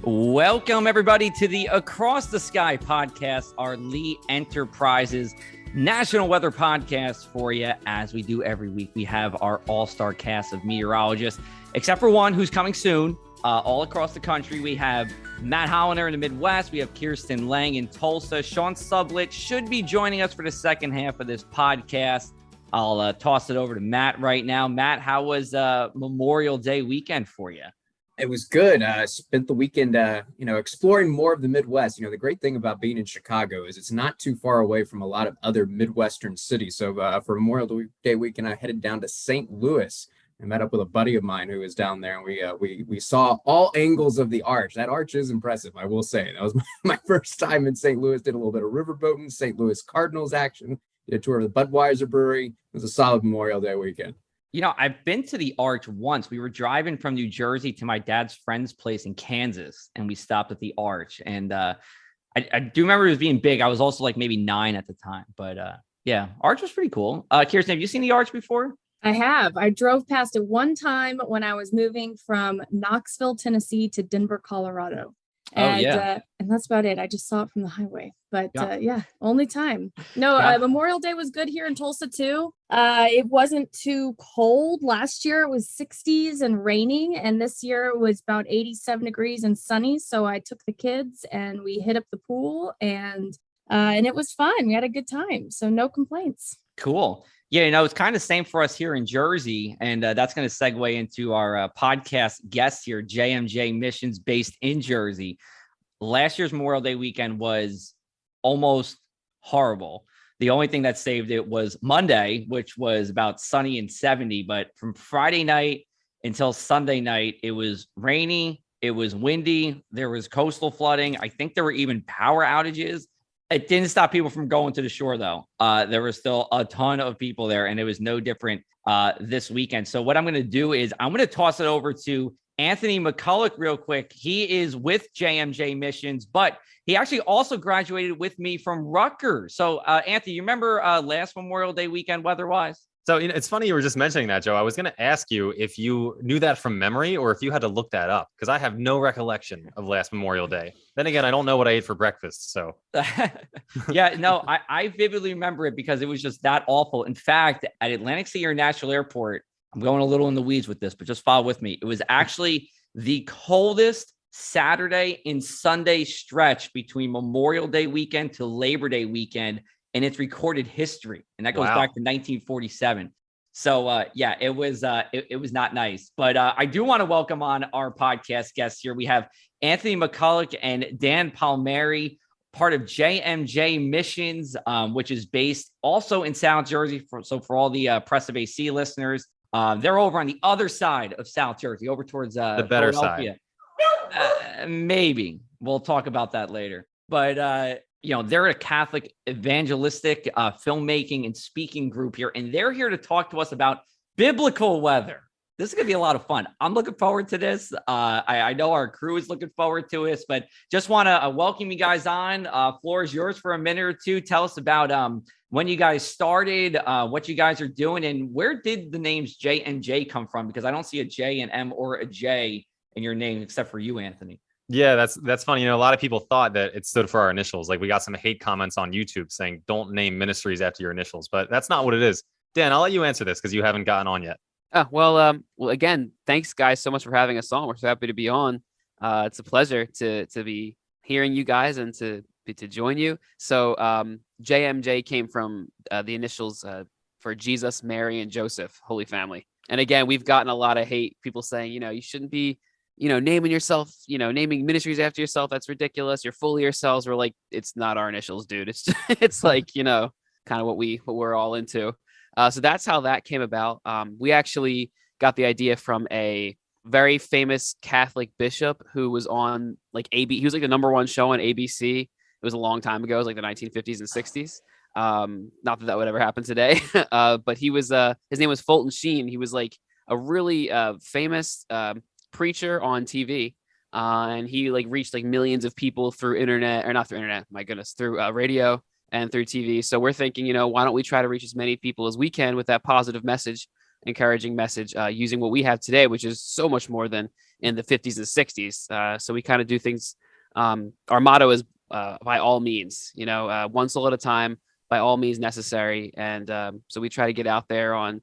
Welcome, everybody, to the Across the Sky podcast, our Lee Enterprises National Weather Podcast for you. As we do every week, we have our all-star cast of meteorologists, except for one who's coming soon. All across the country, we have Matt Hollander in the Midwest. We have Kirsten Lang in Tulsa. Sean Sublett should be joining us for the second half of this podcast. I'll toss it over to Matt right now. Matt, how was Memorial Day weekend for you? It was good. Spent the weekend, exploring more of the Midwest. The great thing about being in Chicago is it's not too far away from a lot of other Midwestern cities. So for Memorial Day weekend, I headed down to St. Louis and met up with a buddy of mine who was down there. And we saw all angles of the arch. That arch is impressive, I will say. That was my first time in St. Louis. Did a little bit of riverboating, St. Louis Cardinals action. Did a tour of the Budweiser Brewery. It was a solid Memorial Day weekend. I've been to the Arch once. We were driving from New Jersey to my dad's friend's place in Kansas, and we stopped at the Arch. And I do remember it was being big. I was also like maybe 9 at the time. But yeah, Arch was pretty cool. Kirsten, have you seen the Arch before? I have. I drove past it one time when I was moving from Knoxville, Tennessee to Denver, Colorado. And that's about it. I just saw it from the highway, but only time. No, Memorial Day was good here in Tulsa too. It wasn't too cold. Last year it was 60s and raining, and this year it was about 87 degrees and sunny. So I took the kids and we hit up the pool, and it was fun. We had a good time. So no complaints. Cool. Yeah, it's kind of the same for us here in Jersey, and that's going to segue into our podcast guest here, JMJ Missions, based in Jersey. Last year's Memorial Day weekend was almost horrible. The only thing that saved it was Monday, which was about sunny and 70, but from Friday night until Sunday night, it was rainy, it was windy, there was coastal flooding. I think there were even power outages. It didn't stop people from going to the shore, though. There was still a ton of people there, and it was no different this weekend. So what I'm going to do is I'm going to toss it over to Anthony McCulloch real quick. He is with JMJ Missions, but he actually also graduated with me from Rutgers. So, Anthony, you remember last Memorial Day weekend weather-wise? So it's funny you were just mentioning that, Joe. I was going to ask you if you knew that from memory or if you had to look that up, because I have no recollection of last Memorial Day. Then again, I don't know what I ate for breakfast. So I vividly remember it because it was just that awful. In fact, at Atlantic City International Airport, I'm going a little in the weeds with this, but just follow with me. It was actually the coldest Saturday and Sunday stretch between Memorial Day weekend to Labor Day weekend in its recorded history. And that goes back to 1947. So it was not nice. But I do want to welcome on our podcast guests here. We have Anthony McCulloch and Dan Palmieri, part of JMJ Missions, which is based also in South Jersey. So for all the Press of AC listeners, they're over on the other side of South Jersey, over towards the better side. Maybe we'll talk about that later. But they're a Catholic evangelistic filmmaking and speaking group here, and they're here to talk to us about biblical weather. This is going to be a lot of fun. I'm looking forward to this. I know our crew is looking forward to this, but just want to welcome you guys on. Floor is yours for a minute or two. Tell us about when you guys started, what you guys are doing, and where did the names J and J come from? Because I don't see a J and M or a J in your name, except for you, Anthony. Yeah, that's funny. A lot of people thought that it stood for our initials. Like we got some hate comments on YouTube saying, don't name ministries after your initials, but that's not what it is. Dan, I'll let you answer this because you haven't gotten on yet. Well, again, thanks guys so much for having us on. We're so happy to be on. It's a pleasure to be hearing you guys and to join you. So JMJ came from the initials for Jesus, Mary, and Joseph, Holy Family. And again, we've gotten a lot of hate, people saying, you shouldn't be, naming yourself, naming ministries after yourself. That's ridiculous. You're fully yourselves. We're like, it's not our initials, dude. It's just, it's like, kind of what we're all into. So that's how that came about. We actually got the idea from a very famous Catholic bishop who was on like he was like the number one show on ABC. It was a long time ago. It was like the 1950s and 60s. Not that would ever happen today. But he was, his name was Fulton Sheen. He was like a really famous preacher on TV. And he like reached like millions of people through internet, or not through internet, my goodness, through radio and through TV. So we're thinking, why don't we try to reach as many people as we can with that positive message encouraging message using what we have today, which is so much more than in the 50s and 60s. So we kind of do things. Our motto is by all means, one soul at a time, by all means necessary. And so we try to get out there on,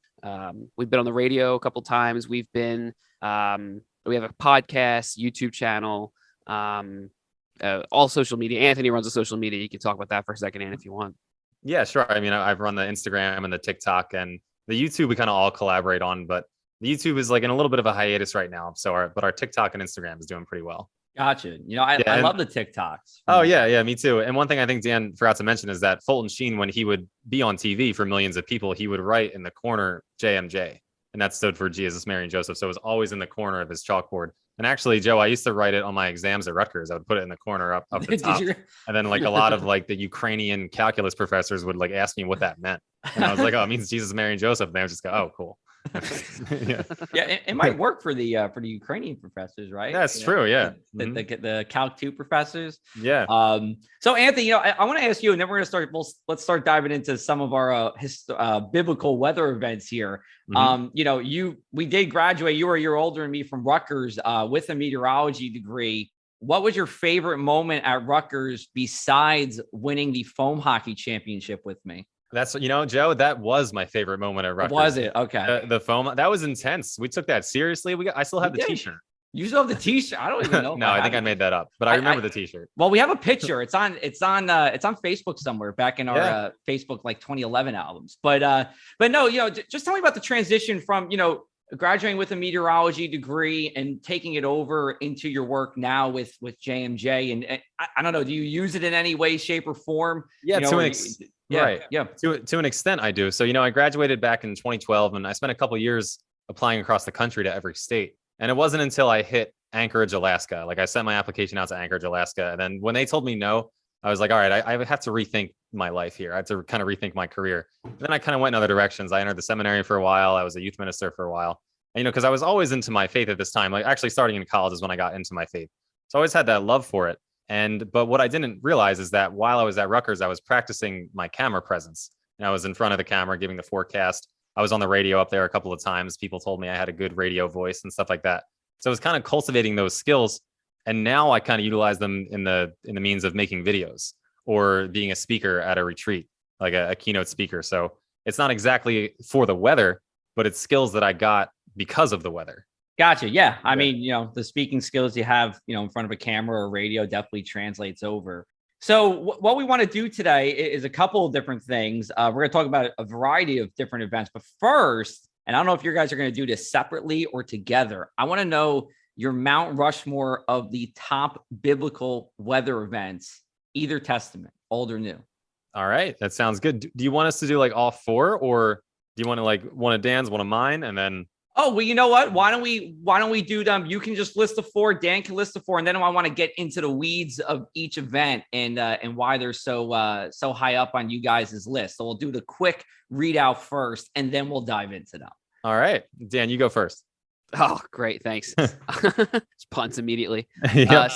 we've been on the radio a couple times. We've been, we have a podcast, YouTube channel, all social media. Anthony runs the social media. You can talk about that for a second, Ann, if you want. Yeah, sure. I mean, I've run the Instagram and the TikTok, and the YouTube we kind of all collaborate on, but the YouTube is like in a little bit of a hiatus right now. So our TikTok and Instagram is doing pretty well. Gotcha. I love the TikToks. Oh yeah, me too. And one thing I think Dan forgot to mention is that Fulton Sheen, when he would be on TV for millions of people, he would write in the corner JMJ, and that stood for Jesus, Mary, and Joseph. So it was always in the corner of his chalkboard. And actually, Joe, I used to write it on my exams at Rutgers. I would put it in the corner up the top. And then like a lot of like the Ukrainian calculus professors would like ask me what that meant. And I was like, oh, it means Jesus, Mary, and Joseph. And they would just go, oh, cool. Yeah, it might work for the Ukrainian professors, right? That's true. Yeah, the Calc 2 professors. Yeah. So Anthony, I want to ask you, and then we're gonna start. Let's start diving into some of our biblical weather events here. We did graduate. You were a year older than me from Rutgers with a meteorology degree. What was your favorite moment at Rutgers besides winning the foam hockey championship with me? That's, Joe, that was my favorite moment at Rutgers. Was it? Okay. The foam, that was intense. We took that seriously. I still have the t-shirt. You still have the t-shirt? I don't even know. No, I think I made that up, but I remember the t-shirt. Well, we have a picture. It's on Facebook somewhere back in our Facebook, like 2011 albums. But no, just tell me about the transition from, graduating with a meteorology degree and taking it over into your work now with JMJ. And I don't know, do you use it in any way, shape, or form? Yeah, right. Yeah. To an extent, I do. So, I graduated back in 2012, and I spent a couple of years applying across the country to every state. And it wasn't until I hit Anchorage, Alaska. Like I sent my application out to Anchorage, Alaska. And then when they told me no, I was like, all right, I have to rethink my life here. I have to kind of rethink my career. And then I kind of went in other directions. I entered the seminary for a while. I was a youth minister for a while. And, because I was always into my faith at this time. Like actually starting in college is when I got into my faith. So I always had that love for it. But what I didn't realize is that while I was at Rutgers, I was practicing my camera presence. And I was in front of the camera giving the forecast. I was on the radio up there a couple of times. People told me I had a good radio voice and stuff like that. So I was kind of cultivating those skills. And now I kind of utilize them in the means of making videos or being a speaker at a retreat, like a keynote speaker. So it's not exactly for the weather, but it's skills that I got because of the weather. Gotcha. Yeah. I mean, the speaking skills you have, in front of a camera or radio definitely translates over. So what we want to do today is a couple of different things. We're going to talk about a variety of different events, but first, and I don't know if you guys are going to do this separately or together, I want to know your Mount Rushmore of the top biblical weather events, either testament, old or new. All right. That sounds good. Do you want us to do like all four, or do you want to like one of Dan's, one of mine, and then... Oh, well, you know what? Why don't we do them? You can just list the four. Dan can list the four, and then I want to get into the weeds of each event and why they're so high up on you guys' list. So we'll do the quick readout first, and then we'll dive into them. All right, Dan, you go first. Oh, great, thanks. Just punts immedially. Yep.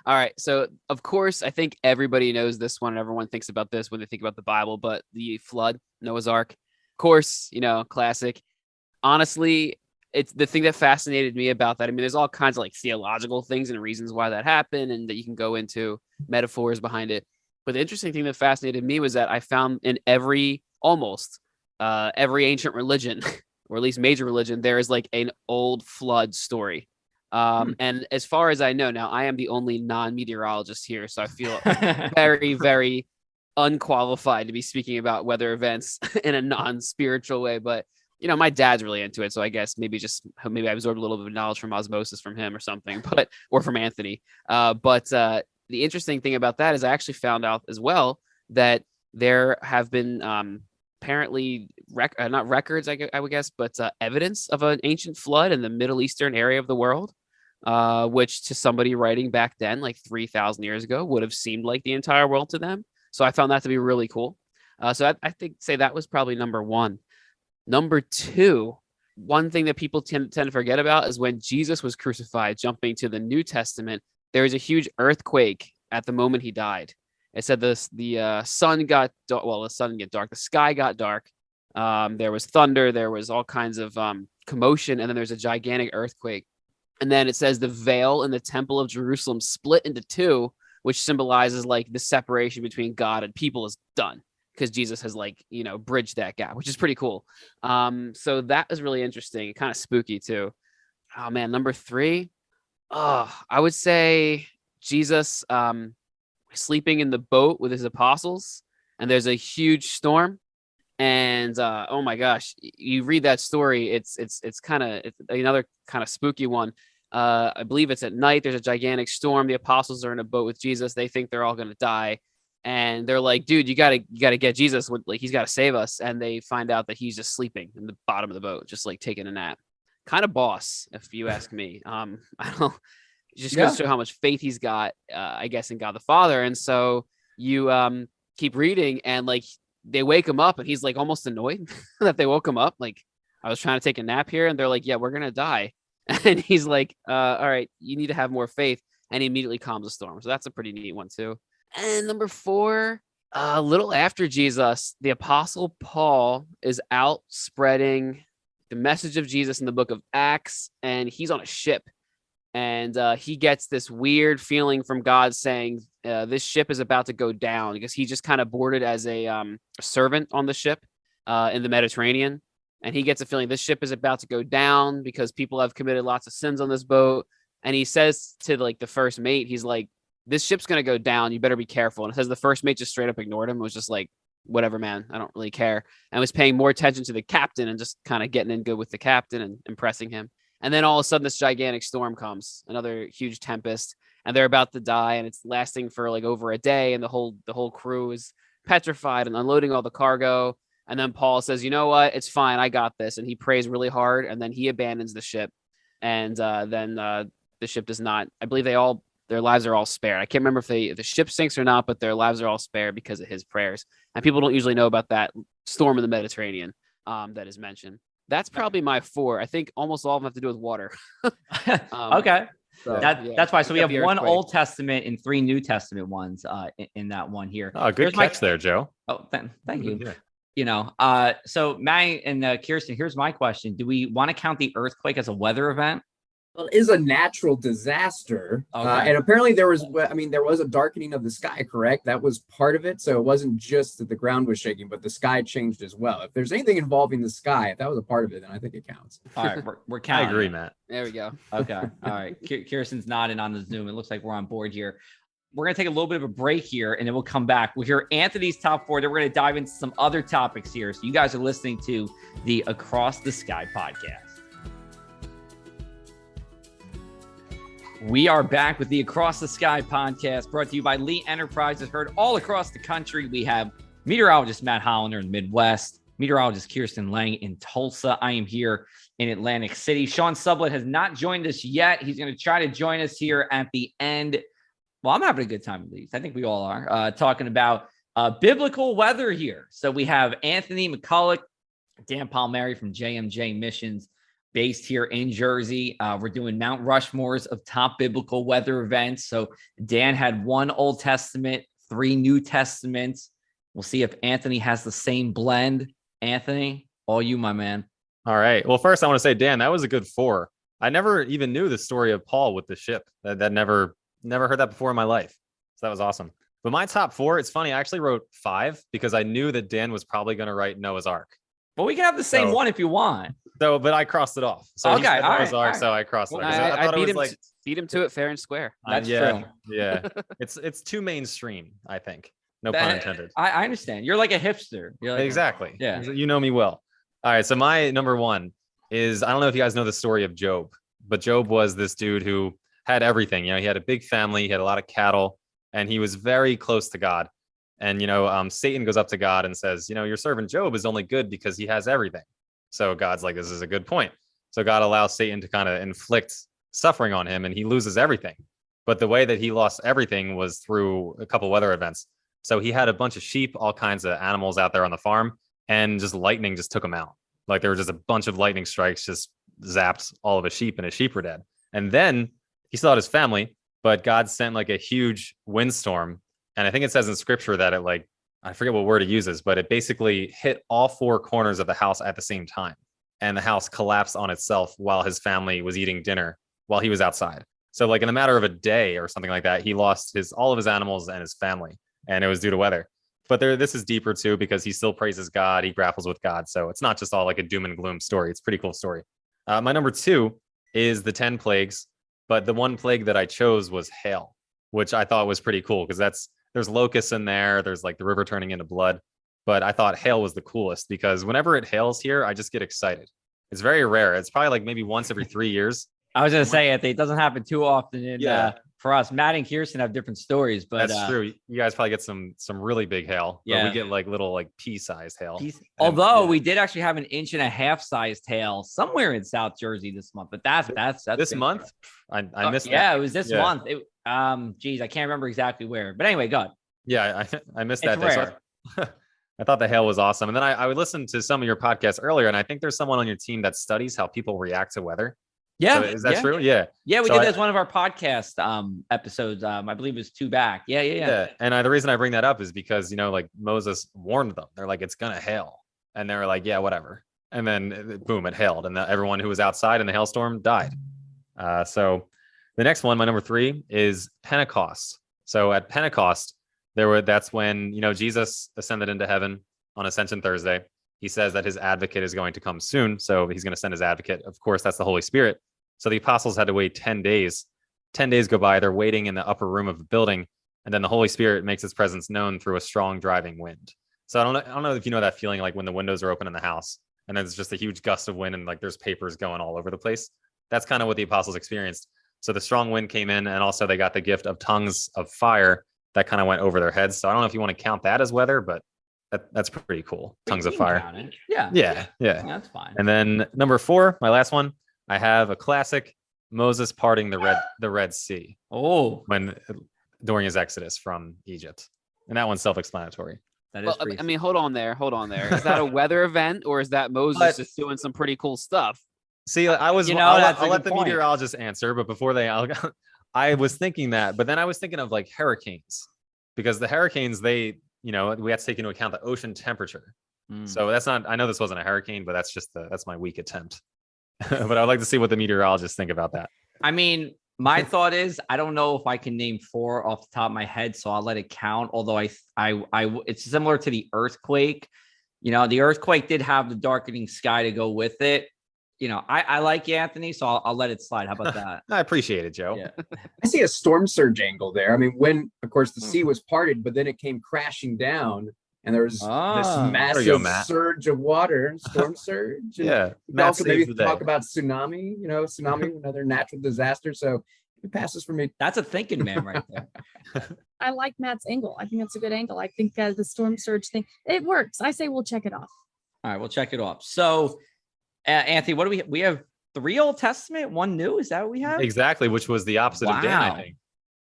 All right. So of course, I think everybody knows this one, and everyone thinks about this when they think about the Bible. But the flood, Noah's Ark, of course, classic. Honestly, it's the thing that fascinated me about that. I mean, there's all kinds of like theological things and reasons why that happened, and that you can go into metaphors behind it. But the interesting thing that fascinated me was that I found in almost every ancient religion, or at least major religion, there is like an old flood story. And as far as I know, now I am the only non-meteorologist here, so I feel very, very unqualified to be speaking about weather events in a non-spiritual way. But my dad's really into it, so I guess maybe I absorbed a little bit of knowledge from osmosis from him or something, or from Anthony. But the interesting thing about that is I actually found out as well that there have been apparently not records, I would guess, but evidence of an ancient flood in the Middle Eastern area of the world, which to somebody writing back then, like 3,000 years ago, would have seemed like the entire world to them. So I found that to be really cool. So I say that was probably number one. Number two, one thing that people tend to forget about is when Jesus was crucified, jumping to the New Testament, there was a huge earthquake at the moment he died. It said the sun got dark. Well, the sun didn't get dark. The sky got dark, There was thunder. There was all kinds of commotion. And then there's a gigantic earthquake. And then it says the veil in the temple of Jerusalem split into two, which symbolizes like the separation between God and people is done because Jesus has like, bridged that gap, which is pretty cool. So that was really interesting. Kind of spooky too. Oh man, number 3. I would say Jesus sleeping in the boat with his apostles, and there's a huge storm. And oh my gosh, you read that story, it's another kind of spooky one. I believe it's at night. There's a gigantic storm. The apostles are in a boat with Jesus. They think they're all going to die. And they're like, dude, you gotta get Jesus. Like, he's got to save us. And they find out that he's just sleeping in the bottom of the boat, just like taking a nap. Kind of boss, if you ask me. I don't know. It just goes to show how much faith he's got, I guess, in God the Father. And so you keep reading, and like they wake him up, and he's like almost annoyed that they woke him up. Like, I was trying to take a nap here, and they're like, yeah, we're gonna die. And he's like, all right, you need to have more faith. And he immediately calms the storm. So that's a pretty neat one too. And number 4, a little after Jesus, the apostle Paul is out spreading the message of Jesus in the book of Acts, and he's on a ship. And he gets this weird feeling from God saying this ship is about to go down, because he just kind of boarded as a servant on the ship in the Mediterranean. And he gets a feeling this ship is about to go down because people have committed lots of sins on this boat. And he says to like the first mate, he's like, this ship's going to go down. You better be careful. And it says the first mate just straight up ignored him. It was just like, whatever, man, I don't really care. And was paying more attention to the captain and just kind of getting in good with the captain and impressing him. And then all of a sudden this gigantic storm comes, another huge tempest, and they're about to die. And it's lasting for like over a day. And the whole crew is petrified and unloading all the cargo. And then Paul says, you know what? It's fine. I got this. And he prays really hard. And then he abandons the ship. And then the ship does not, I believe their lives are all spared. I can't remember if the ship sinks or not, but their lives are all spared because of his prayers. And people don't usually know about that storm in the Mediterranean that is mentioned. That's probably my 4. I think almost all of them have to do with water. Okay. So, that's why. So we have one earthquake. Old Testament and 3 New Testament ones in that one here. Oh, good catch there, Joe. Oh, thank you. Yeah. So Matt and Kirsten, here's my question. Do we want to count the earthquake as a weather event? Well, it is a natural disaster. Okay. And apparently there was a darkening of the sky, correct? That was part of it. So it wasn't just that the ground was shaking, but the sky changed as well. If there's anything involving the sky, if that was a part of it, then I think it counts. All right, we're counting. I agree, Matt. There we go. Okay. All right. Kirsten's nodding on the Zoom. It looks like we're on board here. We're going to take a little bit of a break here, and then we'll come back. We'll hear Anthony's top 4. Then we're going to dive into some other topics here. So you guys are listening to the Across the Sky podcast. We are back with the Across the Sky podcast, brought to you by Lee Enterprises, heard all across the country. We have meteorologist Matt Hollander in the Midwest, meteorologist Kirsten Lang in Tulsa. I am here in Atlantic City. Sean Sublett has not joined us yet. He's going to try to join us here at the end. Well, I'm having a good time, at least. I think we all are, talking about biblical weather here. So we have Anthony McCulloch, Dan Palmieri from JMJ Missions, based here in Jersey. We're doing Mount Rushmores of top biblical weather events. So Dan had 1 Old Testament, 3 New Testaments. We'll see if Anthony has the same blend. Anthony, all you, my man. All right. Well, first I want to say, Dan, that was a good 4. I never even knew the story of Paul with the ship. That never heard that before in my life. So that was awesome. But my top 4, it's funny. I actually wrote 5 because I knew that Dan was probably going to write Noah's Ark. Well, we can have the same one if you want. So, but I crossed it off. So okay, all Noah's Ark, so I crossed it off. I beat him to it fair and square. That's true. Yeah, it's too mainstream, I think. No pun intended. I understand. You're like a hipster. You're like exactly. Yeah. You know me well. All right. So my number 1 is, I don't know if you guys know the story of Job, but Job was this dude who had everything. He had a big family, he had a lot of cattle, and he was very close to God. And, Satan goes up to God and says, your servant Job is only good because he has everything. So God's like, this is a good point. So God allows Satan to kind of inflict suffering on him, and he loses everything. But the way that he lost everything was through a couple weather events. So he had a bunch of sheep, all kinds of animals out there on the farm, and just lightning just took him out. Like there were just a bunch of lightning strikes, just zapped all of his sheep, and his sheep were dead. And then he still had his family, but God sent like a huge windstorm. And I think it says in scripture that it like I forget what word it uses, but it basically hit all four corners of the house at the same time. And the house collapsed on itself while his family was eating dinner while he was outside. So like in a matter of a day or something like that, he lost all of his animals and his family, and it was due to weather. But this is deeper too, because he still praises God. He grapples with God. So it's not just all like a doom and gloom story. It's a pretty cool story. My number 2 is the 10 plagues, but the one plague that I chose was hail, which I thought was pretty cool because there's locusts in there. There's like the river turning into blood. But I thought hail was the coolest because whenever it hails here, I just get excited. It's very rare. It's probably like maybe once every 3 years. I was going to say, it doesn't happen too often for us. Matt and Kirsten have different stories, but that's true. You guys probably get some really big hail. Yeah, we get like little like pea-sized hail. Although we did actually have an 1.5-inch sized hail somewhere in South Jersey this month, but that's this month. I missed that. Yeah, it was this month. Geez, I can't remember exactly where, but anyway, go ahead. Yeah, I missed that. Rare. So I thought the hail was awesome, and then I would listen to some of your podcasts earlier, and I think there's someone on your team that studies how people react to weather. Yeah. So is that true? Yeah. Yeah, we did that as one of our podcast episodes. I believe it was 2 back. Yeah. And the reason I bring that up is because, like Moses warned them. They're like, it's going to hail. And they were like, yeah, whatever. And then boom, it hailed. And everyone who was outside in the hailstorm died. So the next one, my number 3, is Pentecost. So at Pentecost, that's when, Jesus ascended into heaven on Ascension Thursday. He says that his advocate is going to come soon. So he's going to send his advocate. Of course, that's the Holy Spirit. So the apostles had to wait 10 days. 10 days go by. They're waiting in the upper room of the building. And then the Holy Spirit makes his presence known through a strong driving wind. So I don't know if you know that feeling, like when the windows are open in the house and there's just a huge gust of wind and like there's papers going all over the place. That's kind of what the apostles experienced. So the strong wind came in, and also they got the gift of tongues of fire that kind of went over their heads. So I don't know if you want to count that as weather, but that's pretty cool. Tongues of fire. Yeah. That's fine. And then number 4, my last one, I have a classic: Moses parting the Red Sea. During his exodus from Egypt, and that one's self-explanatory. That is. I mean, hold on there. Is that a weather event, or is that Moses just doing some pretty cool stuff? See, I'll let the meteorologist answer, but before I was thinking that, but then I was thinking of like hurricanes, because the hurricanes, we have to take into account the ocean temperature. So that's not, I know this wasn't a hurricane, but that's my weak attempt. But I'd like to see what the meteorologists think about that. I mean, my thought is, I don't know if I can name 4 off the top of my head, so I'll let it count. Although it's similar to the earthquake. The earthquake did have the darkening sky to go with it. I like you, Anthony, so I'll let it slide. How about that? I appreciate it, Joe. Yeah. I see a storm surge angle there. I mean, when, of course, the sea was parted, but then it came crashing down, and there was this massive surge of water, storm surge. And yeah. we also maybe talk about tsunami, another natural disaster. So it passes for me. That's a thinking man right there. I like Matt's angle. I think that's a good angle. I think the storm surge thing, it works. I say we'll check it off. All right, we'll check it off. So, Anthony, what do we have? 3 Old Testament, 1 New. Is that what we have? Exactly, which was the opposite of Dan, I think.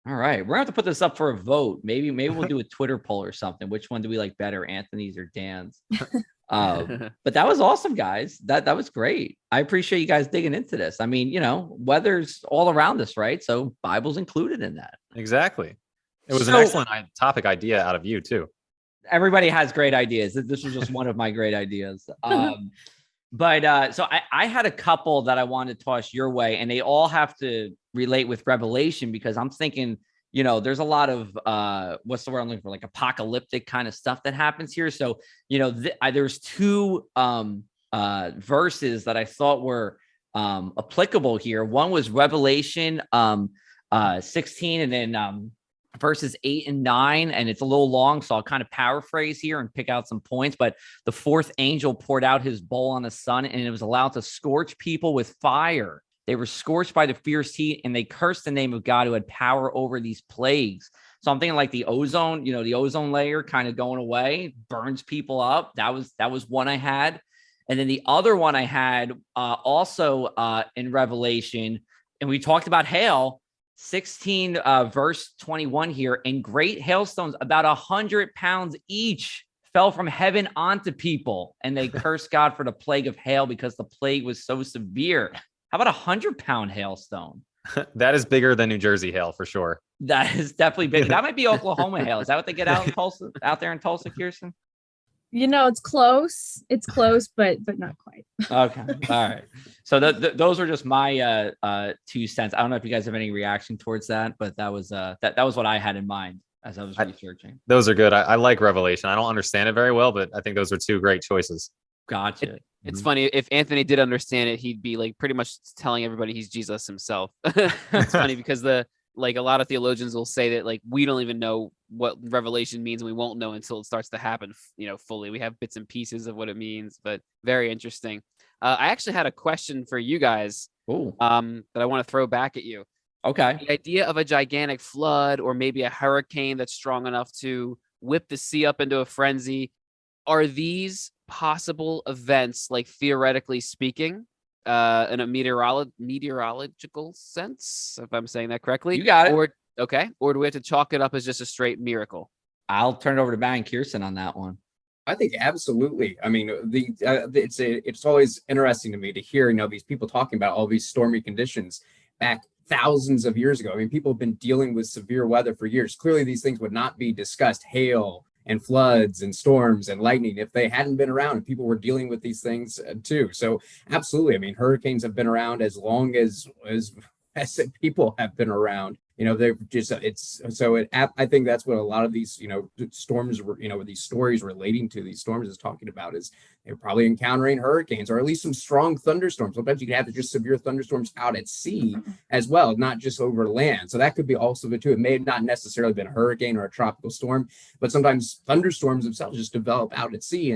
All right, we're gonna have to put this up for a vote. Maybe we'll do a Twitter poll or something. Which one do we like better, Anthony's or Dan's? But that was awesome, guys. That was great. I appreciate you guys digging into this. I mean, weather's all around us, right? So Bible's included in that. Exactly. It was an excellent topic idea out of you too. Everybody has great ideas. This was just one of my great ideas. But so I had a couple that I wanted to toss your way, and they all have to relate with Revelation, because I'm thinking, there's a lot of what's the word I'm looking for, like apocalyptic kind of stuff that happens here. So, there's 2 verses that I thought were applicable here. One was Revelation 16, and then verses 8 and 9, and it's a little long, so I'll kind of paraphrase here and pick out some points. But the 4th angel poured out his bowl on the sun, and it was allowed to scorch people with fire. They were scorched by the fierce heat, and they cursed the name of God who had power over these plagues. So I'm thinking like the ozone, the ozone layer kind of going away, burns people up. That was one I had. And then the other one I had also in Revelation, and we talked about hail, 16 verse 21 here, and great hailstones about 100 pounds each fell from heaven onto people, and they cursed God for the plague of hail because the plague was so severe. How about 100-pound hailstone? That is bigger than New Jersey hail for sure. That is definitely big. That might be Oklahoma hail. Is that what they get out in Tulsa, out there in Tulsa, Kirsten? It's close. It's close, but not quite. Okay. All right. So those are just my 2 cents. I don't know if you guys have any reaction towards that, but that was that was what I had in mind as I was researching. Those are good. I like Revelation. I don't understand it very well, but I think those are 2 great choices. Gotcha. It's funny, if Anthony did understand it, he'd be like pretty much telling everybody he's Jesus himself. It's funny because a lot of theologians will say that like we don't even know what Revelation means, and we won't know until it starts to happen, fully. We have bits and pieces of what it means, but very interesting. I actually had a question for you guys. Ooh. That I want to throw back at you. Okay. The idea of a gigantic flood or maybe a hurricane that's strong enough to whip the sea up into a frenzy. Are these possible events, like theoretically speaking, in a meteorological sense, if I'm saying that correctly? You got it. Or do we have to chalk it up as just a straight miracle? I'll turn it over to Matt and Kirsten on that one. I think absolutely. I mean, it's always interesting to me to hear, these people talking about all these stormy conditions back thousands of years ago. I mean, people have been dealing with severe weather for years. Clearly, these things would not be discussed. Hail and floods and storms and lightning if they hadn't been around, and people were dealing with these things too. So absolutely. I mean, hurricanes have been around as long as people have been around. They're just, I think that's what a lot of these, storms were, these stories relating to these storms is talking about, is they're probably encountering hurricanes or at least some strong thunderstorms. Sometimes you can have just severe thunderstorms out at sea as well, not just over land. So that could be also the two. It may have not necessarily been a hurricane or a tropical storm, but sometimes thunderstorms themselves just develop out at sea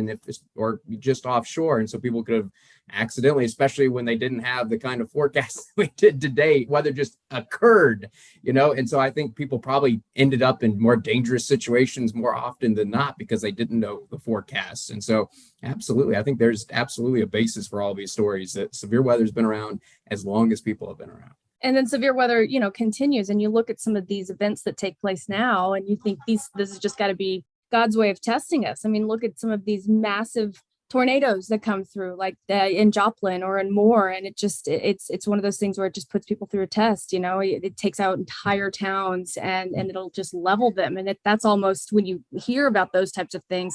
or just offshore. And so people could have accidentally, especially when they didn't have the kind of forecast we did today, weather just occurred, and so I think people probably ended up in more dangerous situations more often than not because they didn't know the forecasts. And so absolutely, I think there's absolutely a basis for all these stories that severe weather has been around as long as people have been around. And then severe weather, continues, and you look at some of these events that take place now and you think this has just got to be God's way of testing us. I mean, look at some of these massive tornadoes that come through, like in Joplin or in Moore, and it's one of those things where it just puts people through a test. It takes out entire towns and it'll just level them. And that's almost, when you hear about those types of things,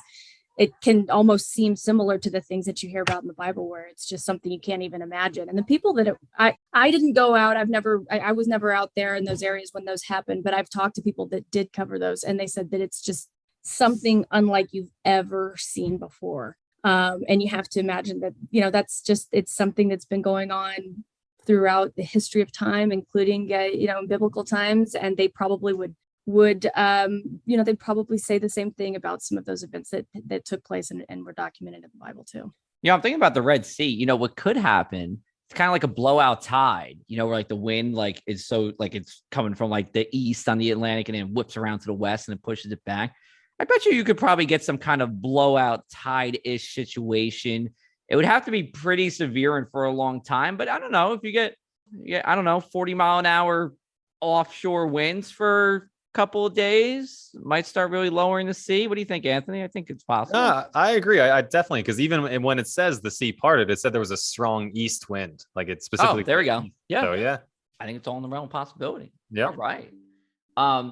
it can almost seem similar to the things that you hear about in the Bible, where it's just something you can't even imagine. And the people that I didn't go out, I was never out there in those areas when those happened, but I've talked to people that did cover those, and they said that it's just something unlike you've ever seen before. And you have to imagine that, it's something that's been going on throughout the history of time, including, in biblical times. And they probably would they'd probably say the same thing about some of those events that took place and were documented in the Bible too. I'm thinking about the Red Sea. What could happen? It's kind of like a blowout tide, where like the wind is so it's coming from like the east on the Atlantic and then whips around to the west and then pushes it back. I bet you could probably get some kind of blowout tide-ish situation. It would have to be pretty severe and for a long time, but I don't know if you get 40 mile an hour offshore winds for a couple of days, might start really lowering the sea. What do you think, Anthony? I think it's possible. I agree. I definitely, because even when it says the sea parted, it said there was a strong east wind. Like it's specifically. Oh, there we go. Yeah. So yeah, I think it's all in the realm of possibility. Yeah. All right.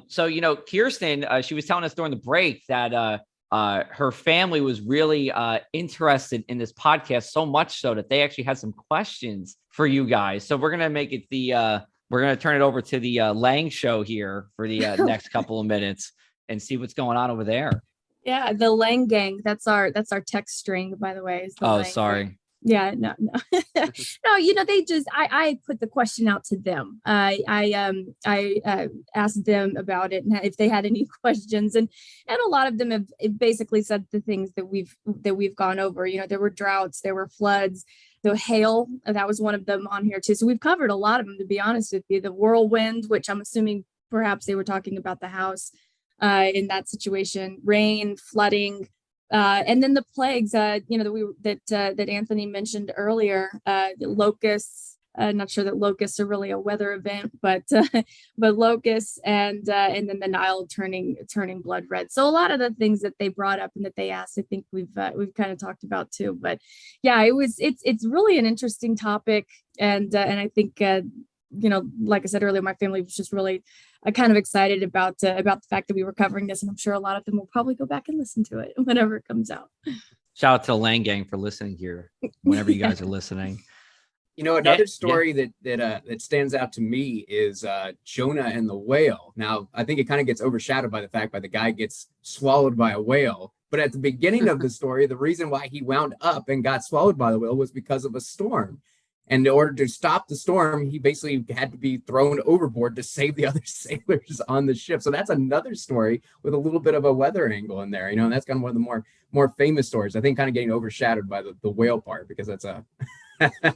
So, Kirsten, she was telling us during the break that her family was really interested in this podcast, so much so that they actually had some questions for you guys. So we're going to make it we're going to turn it over to the Lang show here for the next couple of minutes and see what's going on over there. Yeah. The Lang gang. That's our text string, by the way. Oh, sorry. Gang. Yeah, no. No, they just, I put the question out to them. I asked them about it and if they had any questions, and a lot of them have basically said the things that we've gone over. There were droughts, there were floods, the hail, that was one of them on here too. So we've covered a lot of them, to be honest with you. The whirlwind, which I'm assuming perhaps they were talking about the house in that situation, rain, flooding. And then the plagues, that Anthony mentioned earlier, the locusts. Not sure that locusts are really a weather event, but locusts and then the Nile turning blood red. So a lot of the things that they brought up and that they asked, I think we've kind of talked about too. But yeah, it's really an interesting topic, and I think like I said earlier, my family was just really kind of excited about the fact that we were covering this, and I'm sure a lot of them will probably go back and listen to it whenever it comes out. Shout out to the Lang Gang for listening here whenever you guys are listening. Another story that stands out to me is Jonah and the whale. Now, I think it kind of gets overshadowed by the fact that the guy gets swallowed by a whale. But at the beginning of the story, the reason why he wound up and got swallowed by the whale was because of a storm. And in order to stop the storm, he basically had to be thrown overboard to save the other sailors on the ship. So that's another story with a little bit of a weather angle in there. And that's kind of one of the more famous stories. I think kind of getting overshadowed by the whale part, because that's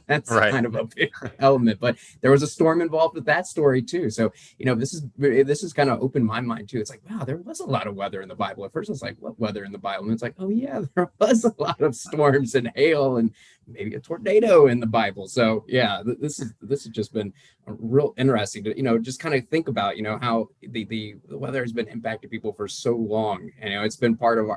that's right. Kind of a big element. But there was a storm involved with that story too. So this is kind of opened my mind too. It's like, wow, there was a lot of weather in the Bible. At first it's like, what weather in the Bible? And it's like, oh yeah, there was a lot of storms and hail and maybe a tornado in the Bible. So yeah, this has just been real interesting to just kind of think about how the weather has been impacting people for so long. And it's been part of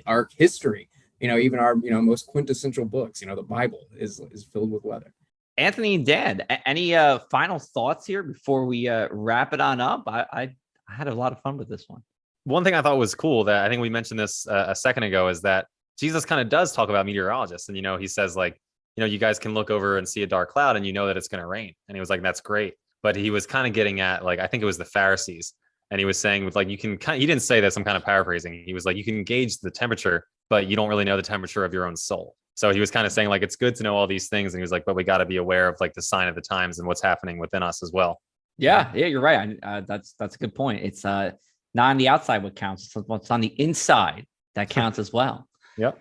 our history. Even our most quintessential books, the Bible is filled with weather. Anthony and Dan, any final thoughts here before we wrap it on up? I had a lot of fun with this one. One thing I thought was cool, that I think we mentioned this a second ago, is that Jesus kind of does talk about meteorologists. And, he says like, you guys can look over and see a dark cloud and that it's going to rain. And he was like, that's great. But he was kind of getting at, like, I think it was the Pharisees. And he was saying with like, he didn't say this, I'm kind of paraphrasing. He was like, you can gauge the temperature, but you don't really know the temperature of your own soul. So he was kind of saying like, it's good to know all these things. And he was like, but we got to be aware of like the sign of the times and what's happening within us as well. Yeah, you're right. That's a good point. It's not on the outside what counts. It's what's on the inside that counts as well. Yep.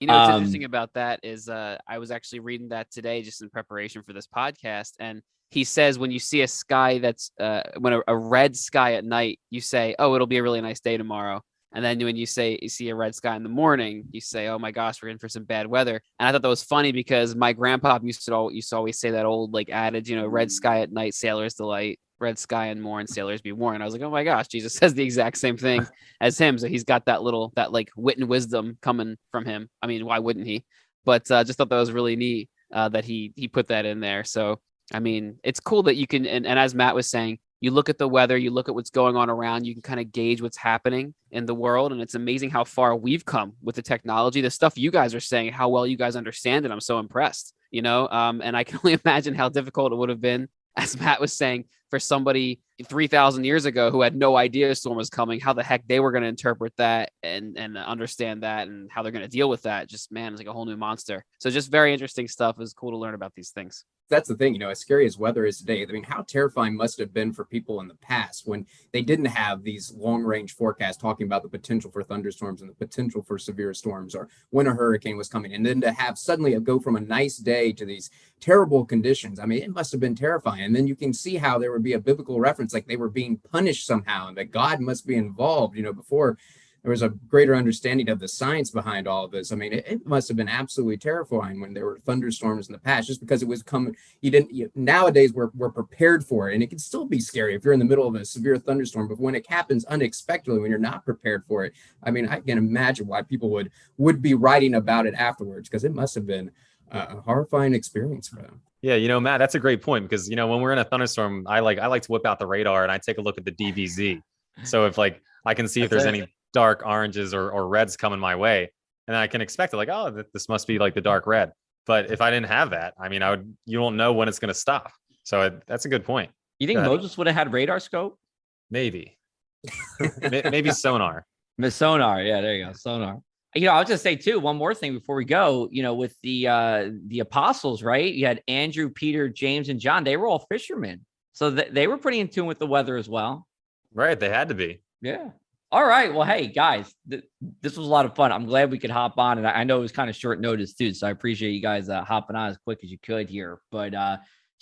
What's interesting about that is I was actually reading that today just in preparation for this podcast. And he says when you see a sky that's when a red sky at night, you say, oh, it'll be a really nice day tomorrow. And then when you see a red sky in the morning, you say, oh my gosh, we're in for some bad weather. And I thought that was funny because my grandpa used to always say that old like adage, red sky at night, sailors delight, red sky and morn, sailors be warned. I was like, oh my gosh, Jesus says the exact same thing as him. So he's got that like wit and wisdom coming from him. I mean, why wouldn't he? But just thought that was really neat that he put that in there. So, I mean, it's cool that you can, and as Matt was saying, you look at the weather, you look at what's going on around, you can kind of gauge what's happening in the world. And it's amazing how far we've come with the technology, the stuff you guys are saying, how well you guys understand it. I'm so impressed, and I can only imagine how difficult it would have been, as Matt was saying, for somebody 3,000 years ago who had no idea a storm was coming, how the heck they were going to interpret that and understand that and how they're going to deal with that. Just, man, it's like a whole new monster. So just very interesting stuff. It's cool to learn about these things. That's the thing, as scary as weather is today. I mean, how terrifying must it have been for people in the past when they didn't have these long range forecasts talking about the potential for thunderstorms and the potential for severe storms, or when a hurricane was coming. And then to have suddenly go from a nice day to these terrible conditions. I mean, it must have been terrifying. And then you can see how there would be a biblical reference, like they were being punished somehow and that God must be involved, before there was a greater understanding of the science behind all of this. I mean, it must have been absolutely terrifying when there were thunderstorms in the past, just because it was coming. Nowadays we're prepared for it, and it can still be scary if you're in the middle of a severe thunderstorm. But when it happens unexpectedly, when you're not prepared for it, I mean, I can imagine why people would be writing about it afterwards, because it must have been a horrifying experience for them. Yeah, Matt, that's a great point, because when we're in a thunderstorm, I like to whip out the radar and I take a look at the DVZ. So if I can see if there's any dark oranges or reds coming my way, and I can expect it, like, oh, this must be like the dark red. But if I didn't have that, I mean, you don't know when it's going to stop. So that's a good point. You think Moses would have had radar scope? Maybe. Maybe sonar. Sonar. Yeah, there you go. Sonar. I'll just say too, one more thing before we go, with the apostles, right? You had Andrew, Peter, James, and John. They were all fishermen. So they were pretty in tune with the weather as well. Right. They had to be. Yeah. All right. Well, hey, guys, this was a lot of fun. I'm glad we could hop on. And I know it was kind of short notice, too. So I appreciate you guys hopping on as quick as you could here. But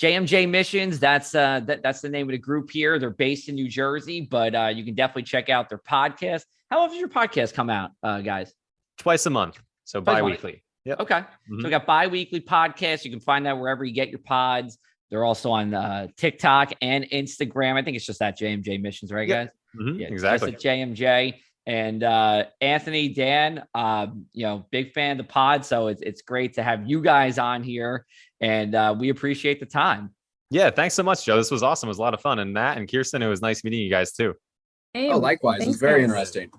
JMJ Missions, that's the name of the group here. They're based in New Jersey, but you can definitely check out their podcast. How often does your podcast come out, guys? Twice a month. So bi-weekly. Yep. Okay. Mm-hmm. So we got bi-weekly podcasts. You can find that wherever you get your pods. They're also on TikTok and Instagram. I think it's just at JMJ Missions, right, guys? Mm-hmm. Yeah, exactly. Just at JMJ. And Anthony, Dan, big fan of the pod. So it's great to have you guys on here. And we appreciate the time. Yeah, thanks so much, Joe. This was awesome. It was a lot of fun. And Matt and Kirsten, it was nice meeting you guys too. Hey, likewise. It's very interesting.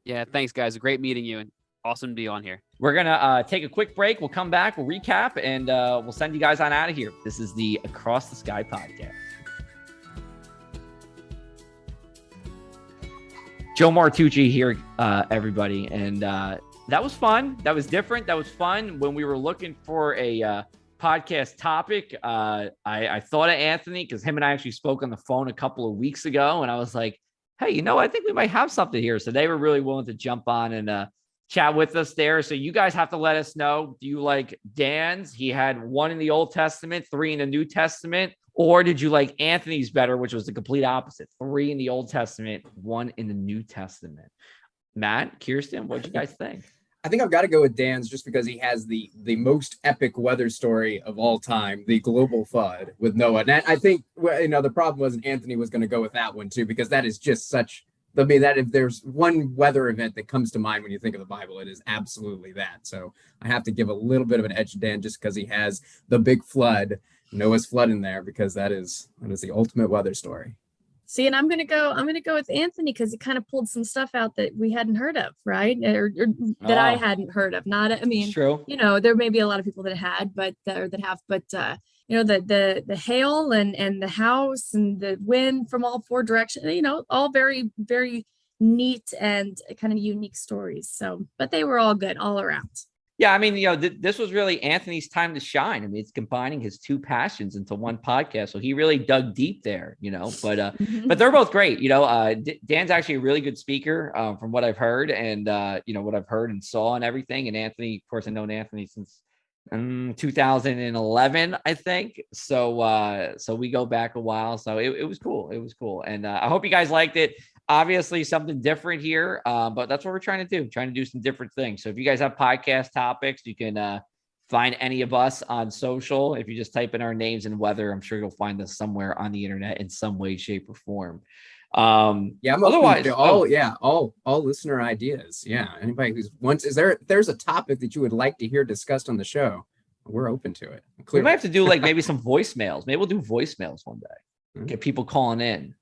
Yeah, thanks, guys. Great meeting you, and awesome to be on here. We're gonna take a quick break. We'll come back. We'll recap, and we'll send you guys on out of here. This is the Across the Sky podcast. Joe Martucci here, everybody, and that was fun. That was different. That was fun. When we were looking for a podcast topic, I thought of Anthony because him and I actually spoke on the phone a couple of weeks ago, and I was like, hey, I think we might have something here. So they were really willing to jump on and chat with us there. So you guys have to let us know, do you like Dan's? He had 1 in the Old Testament, 3 in the New Testament, or did you like Anthony's better, which was the complete opposite, 3 in the Old Testament, 1 in the New Testament? Matt, Kirsten, what'd you guys think? I think I've got to go with Dan's just because he has the most epic weather story of all time, the global flood with Noah. And I think, the problem was Anthony was going to go with that one too, because that is just such, that if there's one weather event that comes to mind when you think of the Bible, it is absolutely that. So I have to give a little bit of an edge to Dan just because he has the big flood, Noah's flood in there, because that is the ultimate weather story. See, and I'm gonna go with Anthony because he kind of pulled some stuff out that we hadn't heard of, right? Or that I hadn't heard of. True. There may be a lot of people that had, but the hail and the house and the wind from all 4 directions, all very, very neat and kind of unique stories. So, but they were all good all around. Yeah, this was really Anthony's time to shine. It's combining his 2 passions into one podcast. So he really dug deep there, but but they're both great. Dan's actually a really good speaker from what I've heard and, what I've heard and saw and everything. And Anthony, of course, I've known Anthony since 2011, I think. So we go back a while. So it was cool. It was cool. And I hope you guys liked it. Obviously something different here, but that's what we're trying to do some different things. So if you guys have podcast topics, you can find any of us on social. If you just type in our names and weather, I'm sure you'll find us somewhere on the internet in some way, shape, or form. I'm otherwise all listener ideas. Yeah, anybody there's a topic that you would like to hear discussed on the show, we're open to it. We might have to do maybe some voicemails. Maybe we'll do voicemails one day. Get people calling in.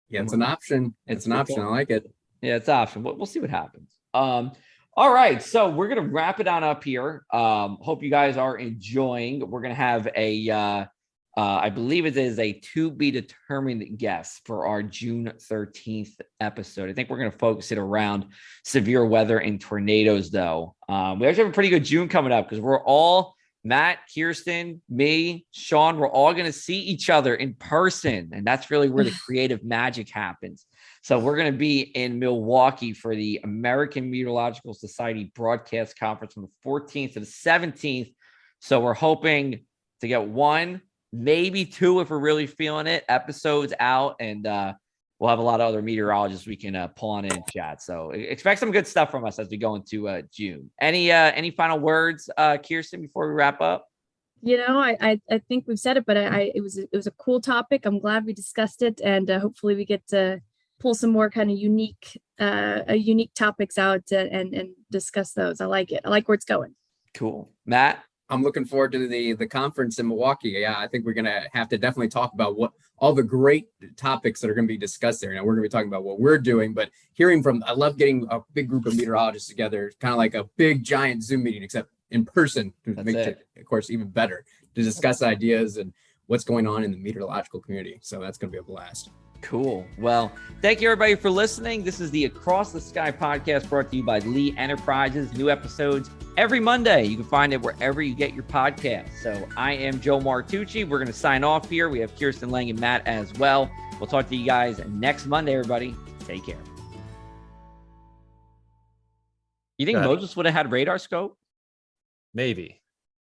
Yeah, it's an option. It's an option. I like it. Yeah, it's an option. We'll see what happens. All right, so we're gonna wrap it on up here. Hope you guys are enjoying. We're gonna have a I believe it is a to be determined guest for our June 13th episode. I think we're going to focus it around severe weather and tornadoes, though. We actually have a pretty good June coming up because we're all, Matt, Kirsten, me, Sean, we're all going to see each other in person. And that's really where the creative magic happens. So we're going to be in Milwaukee for the American Meteorological Society broadcast conference from the 14th to the 17th. So we're hoping to get 1, maybe 2 if we're really feeling it, episodes out, and we'll have a lot of other meteorologists we can pull on in and chat. So expect some good stuff from us as we go into June. Any final words, Kirsten, before we wrap up? I think we've said it, but it was a cool topic. I'm glad we discussed it, and hopefully we get to pull some more kind of unique topics out and discuss those. I like it. I like where it's going. Cool. Matt? I'm looking forward to the conference in Milwaukee. Yeah, I think we're going to have to definitely talk about what all the great topics that are going to be discussed there. We're going to be talking about what we're doing, but I love getting a big group of meteorologists together, kind of like a big giant Zoom meeting, except in person to make it, of course, even better to discuss ideas and what's going on in the meteorological community. So that's going to be a blast. Cool. Well, thank you everybody for listening. This is the Across the Sky podcast brought to you by Lee Enterprises. New episodes every Monday. You can find it wherever you get your podcasts. So I am Joe Martucci. We're going to sign off here. We have Kirsten Lang and Matt as well. We'll talk to you guys next Monday, everybody. Take care. You think Moses would have had radar scope? Maybe.